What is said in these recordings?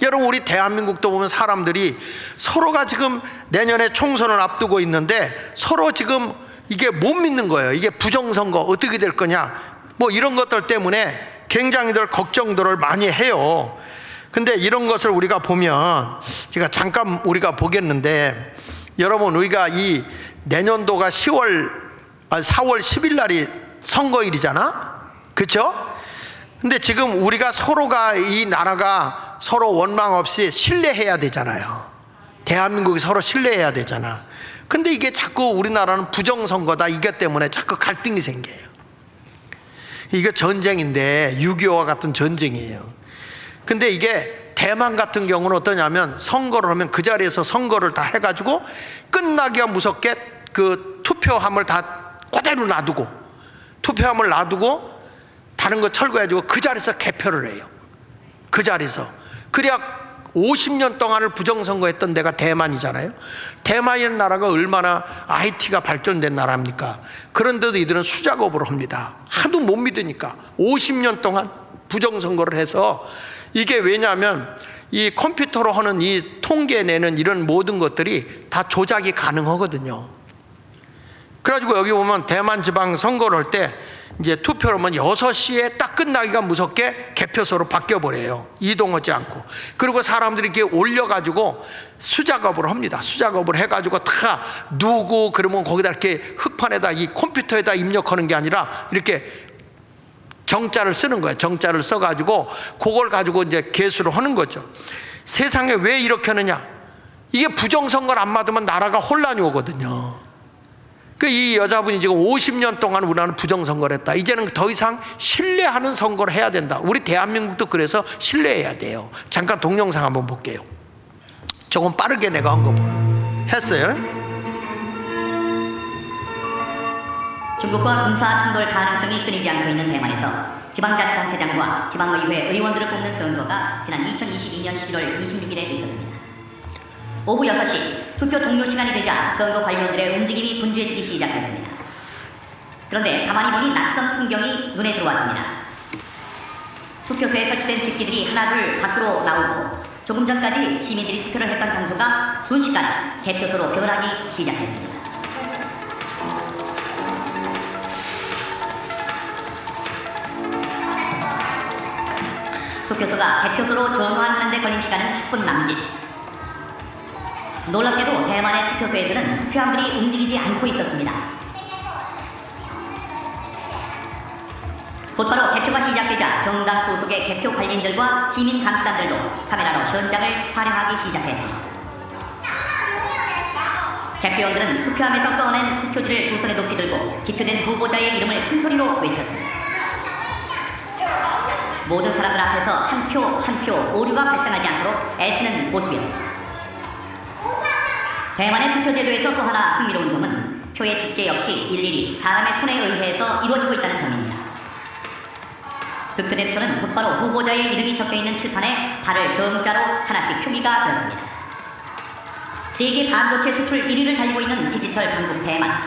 여러분, 우리 대한민국도 보면 사람들이 서로가 지금 내년에 총선을 앞두고 있는데 서로 지금 이게 못 믿는 거예요. 이게 부정선거 어떻게 될 거냐, 뭐 이런 것들 때문에 굉장히들 걱정들을 많이 해요. 근데 이런 것을 우리가 보면, 제가 잠깐 우리가 보겠는데, 여러분, 우리가 이 내년도가 4월 10일 날이 선거일이잖아, 그렇죠? 근데 지금 우리가 서로가, 이 나라가 서로 원망 없이 신뢰해야 되잖아요. 대한민국이 서로 신뢰해야 되잖아. 근데 이게 자꾸 우리나라는 부정선거다, 이것 때문에 자꾸 갈등이 생겨요. 이게 전쟁인데 6.25와 같은 전쟁이에요. 근데 이게 대만 같은 경우는 어떠냐면, 선거를 하면 그 자리에서 선거를 다 해가지고 끝나기가 무섭게 그 투표함을 다 그대로 놔두고, 투표함을 놔두고 다른 거 철거해가지고 그 자리에서 개표를 해요. 그 자리에서. 그래야 50년 동안을 부정선거했던 데가 대만이잖아요. 대만이라는 나라가 얼마나 IT가 발전된 나라입니까? 그런데도 이들은 수작업으로 합니다. 하도 못 믿으니까 50년 동안 부정선거를 해서. 이게 왜냐하면 이 컴퓨터로 하는 이 통계내는 이런 모든 것들이 다 조작이 가능하거든요. 그래가지고 여기 보면 대만 지방 선거를 할 때 이제 투표를 하면 6시에 딱 끝나기가 무섭게 개표소로 바뀌어버려요. 이동하지 않고. 그리고 사람들이 이렇게 올려가지고 수작업을 합니다. 수작업을 해가지고 다 누구, 그러면 거기다 이렇게 흑판에다, 이 컴퓨터에다 입력하는 게 아니라 이렇게 정자를 쓰는 거예요. 정자를 써가지고 그걸 가지고 이제 개수를 하는 거죠. 세상에 왜 이렇게 하느냐? 이게 부정선거를 안 맞으면 나라가 혼란이 오거든요. 이 여자분이 지금 50년 동안 우리나라는 부정선거를 했다. 이제는 더 이상 신뢰하는 선거를 해야 된다. 우리 대한민국도 그래서 신뢰해야 돼요. 잠깐 동영상 한번 볼게요. 조금 빠르게 내가 한 거 했어요. 중국과 군사 충돌 가능성이 끊이지 않고 있는 대만에서 지방자치단체장과 지방의회 의원들을 뽑는 선거가 지난 2022년 11월 26일에 있었습니다. 오후 6시 투표 종료 시간이 되자 선거 관리원들의 움직임이 분주해지기 시작했습니다. 그런데 가만히 보니 낯선 풍경이 눈에 들어왔습니다. 투표소에 설치된 집기들이 하나둘 밖으로 나오고, 조금 전까지 시민들이 투표를 했던 장소가 순식간에 개표소로 변하기 시작했습니다. 투표소가 개표소로 전환하는 데 걸린 시간은 10분 남짓. 놀랍게도 대만의 투표소에서는 투표함들이 움직이지 않고 있었습니다. 곧바로 개표가 시작되자 정당 소속의 개표 관리인들과 시민 감시단들도 카메라로 현장을 촬영하기 시작했습니다. 개표원들은 투표함에서 꺼낸 투표지를 두 손에 높이 들고 기표된 후보자의 이름을 큰 소리로 외쳤습니다. 모든 사람들 앞에서 한 표 한 표 오류가 발생하지 않도록 애쓰는 모습이었습니다. 대만의 투표제도에서 또 하나 흥미로운 점은 표의 집계 역시 일일이 사람의 손에 의해서 이루어지고 있다는 점입니다. 득표된 표는 곧바로 후보자의 이름이 적혀있는 칠판에 발을 정자로 하나씩 표기가 되었습니다. 세계 반도체 수출 1위를 달리고 있는 디지털 강국 대만.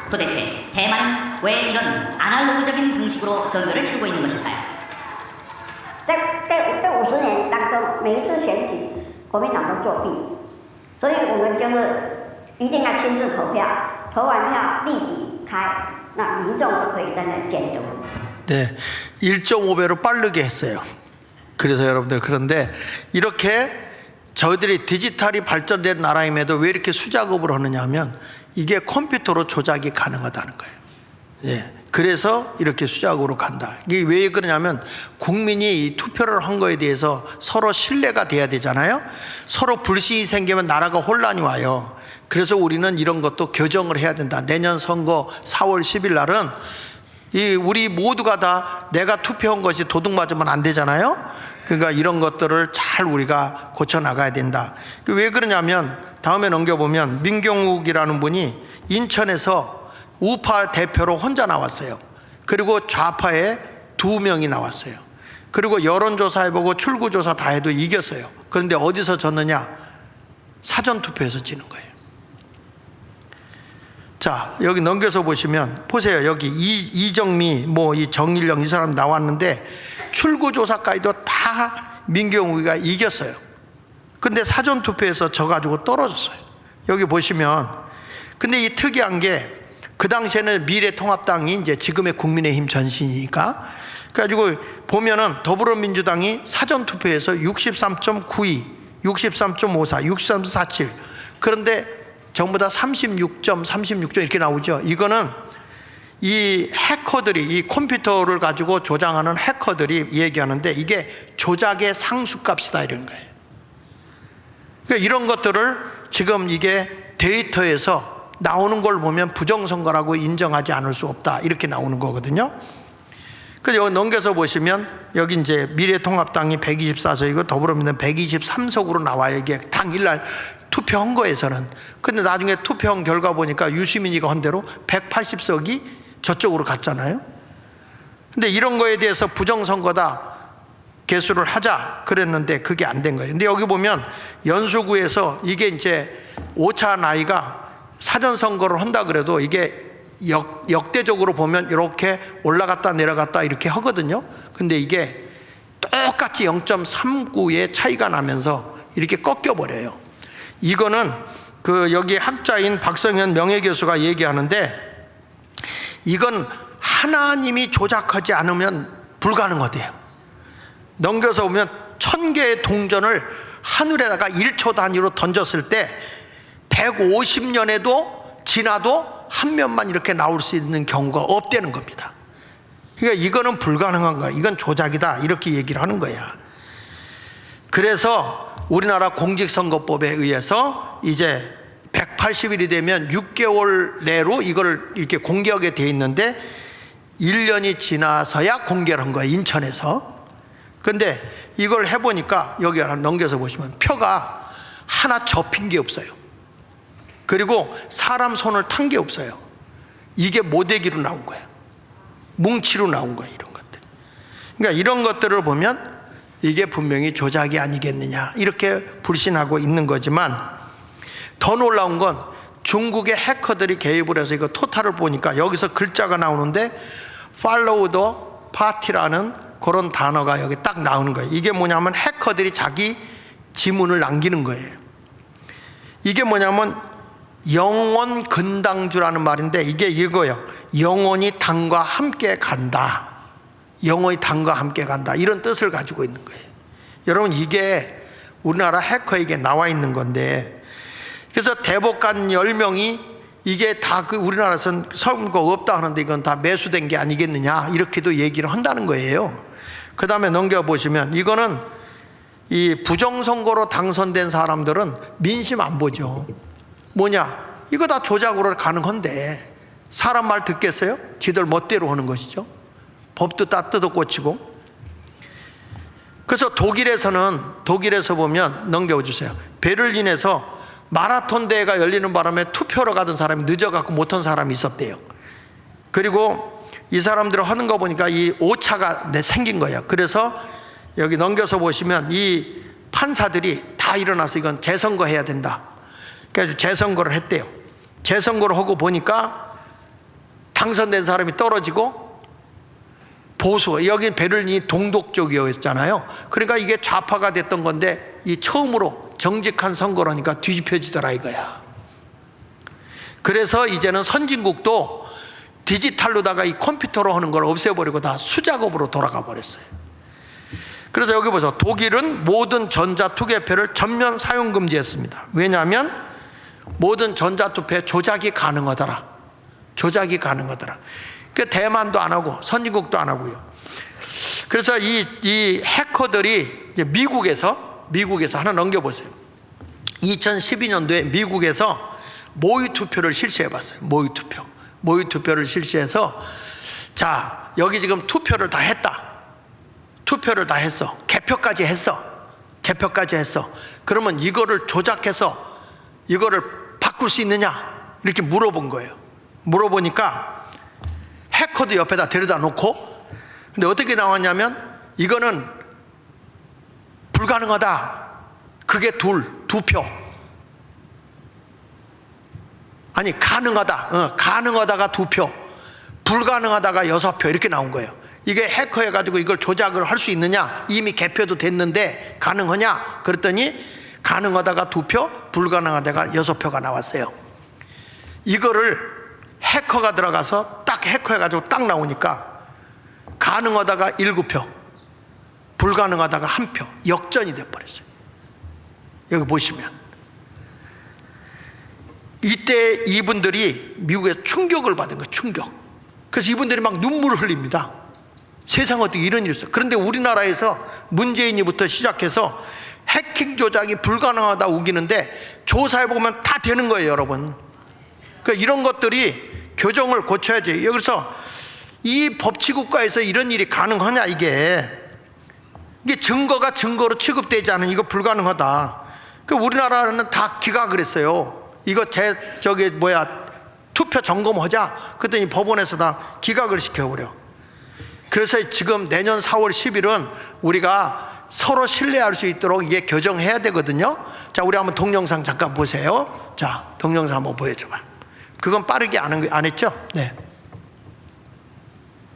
도대체 대만은 왜 이런 아날로그적인 방식으로 선거를 치르고 있는 것일까요? 这50年当中，每一次选举，国民党都作弊，所以我们就是一定要亲自投票，投完票立即开，那民众都可以在那监督。 네, 1.5배로 빠르게 했어요. 그래서 여러분들, 그런데 이렇게 저희들이 디지털이 발전된 나라임에도 왜 이렇게 수작업을 하느냐 하면, 이게 컴퓨터로 조작이 가능하다는 거예요. 예. 그래서 이렇게 수작업으로 간다. 이게 왜 그러냐면, 국민이 이 투표를 한 거에 대해서 서로 신뢰가 돼야 되잖아요. 서로 불신이 생기면 나라가 혼란이 와요. 그래서 우리는 이런 것도 교정을 해야 된다. 내년 선거 4월 10일 날은 우리 모두가 다 내가 투표한 것이 도둑 맞으면 안 되잖아요. 그러니까 이런 것들을 잘 우리가 고쳐 나가야 된다. 왜 그러냐면, 다음에 넘겨보면 민경욱이라는 분이 인천에서 우파 대표로 혼자 나왔어요. 그리고 좌파에 2명이 나왔어요. 그리고 여론조사해보고 출구조사 다 해도 이겼어요. 그런데 어디서 졌느냐? 사전투표에서 지는 거예요. 자, 여기 넘겨서 보시면 보세요. 여기 이정미, 이 정일영, 이 사람 나왔는데 출구조사까지도 다 민경욱이가 이겼어요. 근데 사전투표에서 져가지고 떨어졌어요. 여기 보시면. 근데 이 특이한 게 그 당시에는 미래통합당이 이제 지금의 국민의힘 전신이니까, 그래가지고 보면은 더불어민주당이 사전투표에서 63.92, 63.54, 63.47, 그런데 전부 다 36점 이렇게 나오죠. 이거는 이 해커들이, 이 컴퓨터를 가지고 조장하는 해커들이 얘기하는데 이게 조작의 상수값이다 이런 거예요. 그러니까 이런 것들을 지금 이게 데이터에서 나오는 걸 보면 부정선거라고 인정하지 않을 수 없다 이렇게 나오는 거거든요. 그래서 여기 넘겨서 보시면 여기 이제 미래통합당이 124석이고 더불어민주당 123석으로 나와요. 이게 당일날 투표한 거에서는. 근데 나중에 투표한 결과 보니까 유시민이가 한 대로 180석이 저쪽으로 갔잖아요. 근데 이런 거에 대해서 부정선거다 개수를 하자 그랬는데 그게 안 된 거예요. 근데 여기 보면 연수구에서 이게 이제 오차 나이가 사전선거를 한다 그래도 이게 역대적으로 보면 이렇게 올라갔다 내려갔다 이렇게 하거든요. 근데 이게 똑같이 0.39의 차이가 나면서 이렇게 꺾여버려요. 이거는 그 여기 학자인 박성현 명예교수가 얘기하는데 이건 하나님이 조작하지 않으면 불가능하대요. 넘겨서 보면 1000개의 동전을 하늘에다가 1초 단위로 던졌을 때 150년에도 지나도 한 면만 이렇게 나올 수 있는 경우가 없다는 겁니다. 그러니까 이거는 불가능한 거야. 이건 조작이다 이렇게 얘기를 하는 거야. 그래서 우리나라 공직선거법에 의해서 이제 180일이 되면 6개월 내로 이걸 이렇게 공개하게 돼 있는데 1년이 지나서야 공개를 한 거예요, 인천에서. 근데 이걸 해보니까 여기 하나 넘겨서 보시면 표가 하나 접힌 게 없어요. 그리고 사람 손을 탄 게 없어요. 이게 모대기로 나온 거예요. 뭉치로 나온 거예요, 이런 것들. 그러니까 이런 것들을 보면 이게 분명히 조작이 아니겠느냐 이렇게 불신하고 있는 거지만, 더 놀라운 건 중국의 해커들이 개입을 해서 이거 토탈을 보니까 여기서 글자가 나오는데 follow the party라는 그런 단어가 여기 딱 나오는 거예요. 이게 뭐냐면 해커들이 자기 지문을 남기는 거예요. 이게 뭐냐면 영원 근당주라는 말인데 이게 이거예요. 영원히 당과 함께 간다. 영원히 당과 함께 간다. 이런 뜻을 가지고 있는 거예요. 여러분, 이게 우리나라 해커에게 나와 있는 건데, 그래서 대법관 10명이 이게 다 그 우리나라에서는 선거 없다 하는데 이건 다 매수된 게 아니겠느냐 이렇게도 얘기를 한다는 거예요. 그 다음에 넘겨보시면 이거는 이 부정선거로 당선된 사람들은 민심 안 보죠. 뭐냐, 이거 다 조작으로 가능한데 사람 말 듣겠어요? 지들 멋대로 하는 것이죠. 법도 다 뜯어 꽂히고. 그래서 독일에서 보면 넘겨주세요. 베를린에서 마라톤 대회가 열리는 바람에 투표로 가던 사람이 늦어갖고 못한 사람이 있었대요. 그리고 이 사람들을 하는 거 보니까 이 오차가 생긴 거예요. 그래서 여기 넘겨서 보시면 이 판사들이 다 일어나서 이건 재선거 해야 된다. 그래서 재선거를 했대요. 재선거를 하고 보니까 당선된 사람이 떨어지고 보수, 여기 베를린이 동독 쪽이었잖아요. 그러니까 이게 좌파가 됐던 건데 이 처음으로 정직한 선거라니까 뒤집혀지더라 이거야. 그래서 이제는 선진국도 디지털로다가 이 컴퓨터로 하는 걸 없애버리고 다 수작업으로 돌아가 버렸어요. 그래서 여기 보세요. 독일은 모든 전자투개표를 전면 사용 금지했습니다. 왜냐하면 모든 전자투표에 조작이 가능하더라. 조작이 가능하더라. 그 대만도 안 하고 선진국도 안 하고요. 그래서 이 해커들이 이제 미국에서 하나 넘겨보세요. 2012년도에 미국에서 모의투표를 실시해봤어요. 모의투표를 실시해서, 자, 여기 지금 투표를 다 했다. 투표를 다 했어. 개표까지 했어. 그러면 이거를 조작해서 이거를 바꿀 수 있느냐? 이렇게 물어본 거예요. 물어보니까 해커도 옆에다 데려다 놓고, 근데 어떻게 나왔냐면 이거는 불가능하다. 그게 두 표. 아니, 가능하다가 2표, 불가능하다가 6표 이렇게 나온 거예요. 이게 해커해가지고 이걸 조작을 할 수 있느냐? 이미 개표도 됐는데 가능하냐? 그랬더니 가능하다가 2표, 불가능하다가 6표가 나왔어요. 이거를 해커가 들어가서 딱 해커해가지고 딱 나오니까 가능하다가 7표, 불가능하다가 1표, 역전이 돼버렸어요. 여기 보시면 이때 이분들이 미국에서 충격을 받은 거예요. 충격. 그래서 이분들이 막 눈물을 흘립니다. 세상에 어떻게 이런 일이 있어. 그런데 우리나라에서 문재인이부터 시작해서 해킹 조작이 불가능하다 우기는데 조사해보면 다 되는 거예요, 여러분. 그러니까 이런 것들이 교정을 고쳐야지. 그래서 이 법치국가에서 이런 일이 가능하냐, 이게 증거가 증거로 취급되지 않으면 이거 불가능하다. 그 우리나라는 다 기각을 했어요. 이거 투표 점검하자. 그랬더니 법원에서 다 기각을 시켜버려. 그래서 지금 내년 4월 10일은 우리가 서로 신뢰할 수 있도록 이게 교정해야 되거든요. 자, 우리 한번 동영상 잠깐 보세요. 자, 동영상 한번 보여줘봐. 그건 빠르게 안 했죠? 네.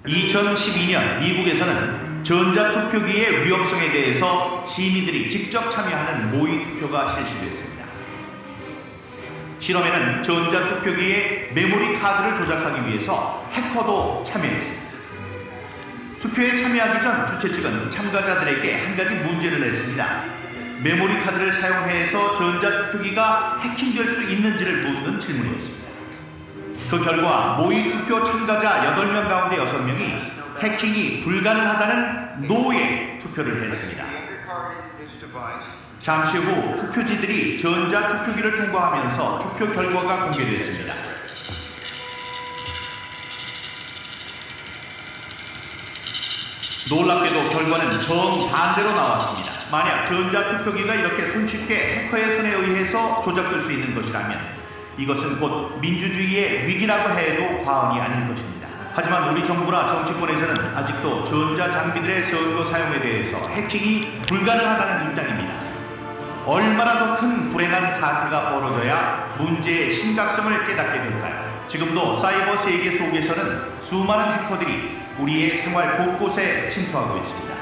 2012년 미국에서는 전자투표기의 위험성에 대해서 시민들이 직접 참여하는 모의 투표가 실시됐습니다. 실험에는 전자투표기의 메모리 카드를 조작하기 위해서 해커도 참여했습니다. 투표에 참여하기 전 주최 측은 참가자들에게 한 가지 문제를 냈습니다. 메모리 카드를 사용해서 전자투표기가 해킹될 수 있는지를 묻는 질문이었습니다. 그 결과 모의 투표 참가자 8명 가운데 6명이 해킹이 불가능하다는 노에 투표를 했습니다. 잠시 후 투표지들이 전자투표기를 통과하면서 투표 결과가 공개됐습니다. 놀랍게도 결과는 정반대로 나왔습니다. 만약 전자투표기가 이렇게 손쉽게 해커의 손에 의해서 조작될 수 있는 것이라면 이것은 곧 민주주의의 위기라고 해도 과언이 아닌 것입니다. 하지만 우리 정부나 정치권에서는 아직도 전자장비들의 선거 사용에 대해서 해킹이 불가능하다는 입장입니다. 얼마나 더 큰 불행한 사태가 벌어져야 문제의 심각성을 깨닫게 될까요? 지금도 사이버 세계 속에서는 수많은 해커들이 우리의 생활 곳곳에 침투하고 있습니다.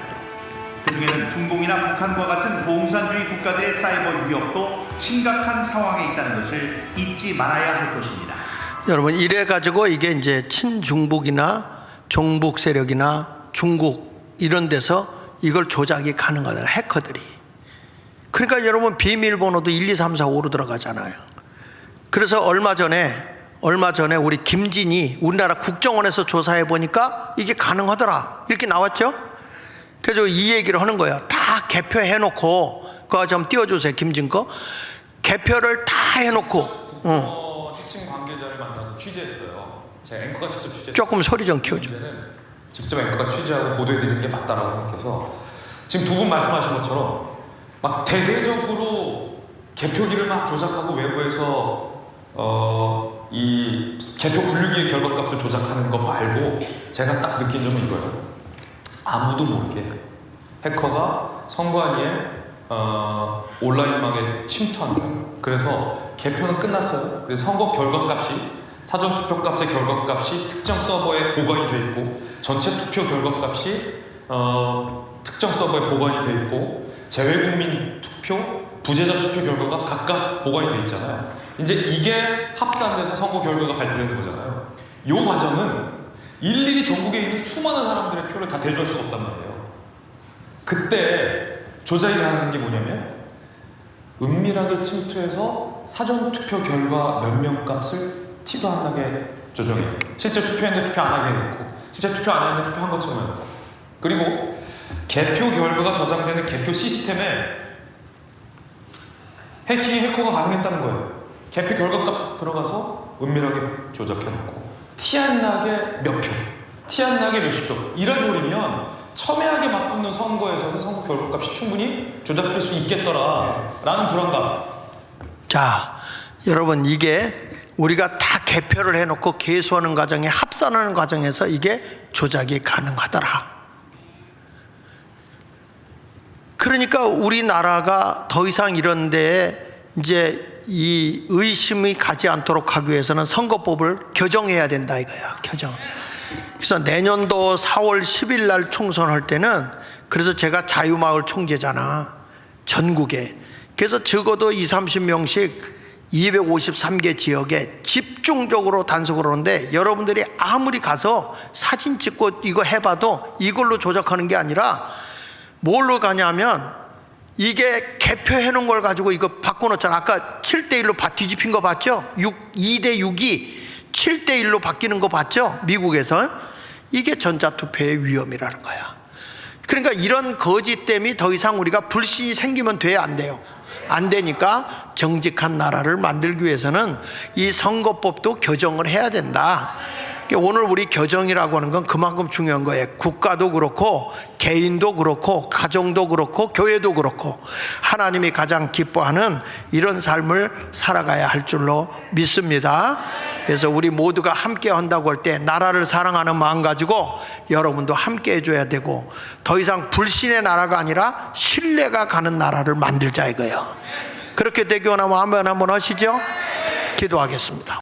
그 중에는 중공이나 북한과 같은 공산주의 국가들의 사이버 위협도 심각한 상황에 있다는 것을 잊지 말아야 할 것입니다. 여러분, 이래 가지고 이게 이제 친중북이나 종북 세력이나 중국 이런 데서 이걸 조작이 가능하다, 해커들이. 그러니까 여러분, 비밀번호도 1, 2, 3, 4, 5로 들어가잖아요. 그래서 얼마 전에 우리 김진이 우리나라 국정원에서 조사해 보니까 이게 가능하더라, 이렇게 나왔죠. 그래서 이 얘기를 하는 거예요. 다 개표해 놓고, 그거 좀 띄워주세요, 김진 거. 개표를 다 해놓고. 핵심 관계자를 만나서 취재했어요. 제가 앵커가 직접 취재했어요. 조금 소리 좀 키워줘. 직접 앵커가 취재하고 보도해드리는 게 맞다라고 생각해서 지금 두 분 말씀하신 것처럼 막 대대적으로 개표기를 막 조작하고 외부에서 이 개표 분류기의 결과값을 조작하는 거 말고 제가 딱 느낀 점은 이거예요. 아무도 모르게 해커가 선관위에 온라인망에 침투한 거예요. 그래서 개표는 끝났어요. 그래서 선거 결과값이 사전 투표값의 결과값이 특정 서버에 보관이 돼 있고 전체 투표 결과값이 특정 서버에 보관이 돼 있고 재외국민 투표, 부재자 투표 결과가 각각 보관이 돼 있잖아요. 이제 이게 합산돼서 선거 결과가 발표되는 거잖아요. 이 과정은 일일이 전국에 있는 수많은 사람들의 표를 다 대조할 수가 없단 말이에요. 그때 조작이 가능한 게 뭐냐면 은밀하게 침투해서 사전 투표 결과 몇 명 값을 티도 안 나게 조정해요. 실제 투표했는데 투표 안 하게 해놓고 실제 투표 안 했는데 투표한 것처럼 해놓고 그리고 개표 결과가 저장되는 개표 시스템에 해커가 가능했다는 거예요. 개표 결과값 들어가서 은밀하게 조작해놓고 티 안 나게 몇 표, 티 안 나게 몇십 표 이런 꼴이면 첨예하게 맞붙는 선거에서는 선거 결과값이 충분히 조작될 수 있겠더라라는 불안감. 자, 여러분, 이게 우리가 다 개표를 해놓고 계수하는 과정에 합산하는 과정에서 이게 조작이 가능하더라. 그러니까 우리나라가 더 이상 이런 데에 이제 이 의심이 가지 않도록 하기 위해서는 선거법을 교정해야 된다 이거야, 교정. 그래서 내년도 4월 10일 날 총선할 때는, 그래서 제가 자유마을 총재잖아, 전국에 그래서 적어도 20, 30명씩 253개 지역에 집중적으로 단속을 하는데, 여러분들이 아무리 가서 사진 찍고 이거 해봐도 이걸로 조작하는 게 아니라 뭘로 가냐면, 이게 개표해 놓은 걸 가지고 이거 바꿔놓잖아. 아까 7대1로 뒤집힌 거 봤죠? 2대6이 7대1로 바뀌는 거 봤죠? 미국에서. 이게 전자투표의 위험이라는 거야. 그러니까 이런 거짓됨이 더 이상 우리가 불신이 생기면 돼야 안 돼요. 안 되니까 정직한 나라를 만들기 위해서는 이 선거법도 교정을 해야 된다. 오늘 우리 교정이라고 하는 건 그만큼 중요한 거예요. 국가도 그렇고 개인도 그렇고 가정도 그렇고 교회도 그렇고 하나님이 가장 기뻐하는 이런 삶을 살아가야 할 줄로 믿습니다. 그래서 우리 모두가 함께 한다고 할 때 나라를 사랑하는 마음 가지고 여러분도 함께 해줘야 되고, 더 이상 불신의 나라가 아니라 신뢰가 가는 나라를 만들자 이거예요. 그렇게 되기 원하면 아멘 한번 하시죠. 기도하겠습니다.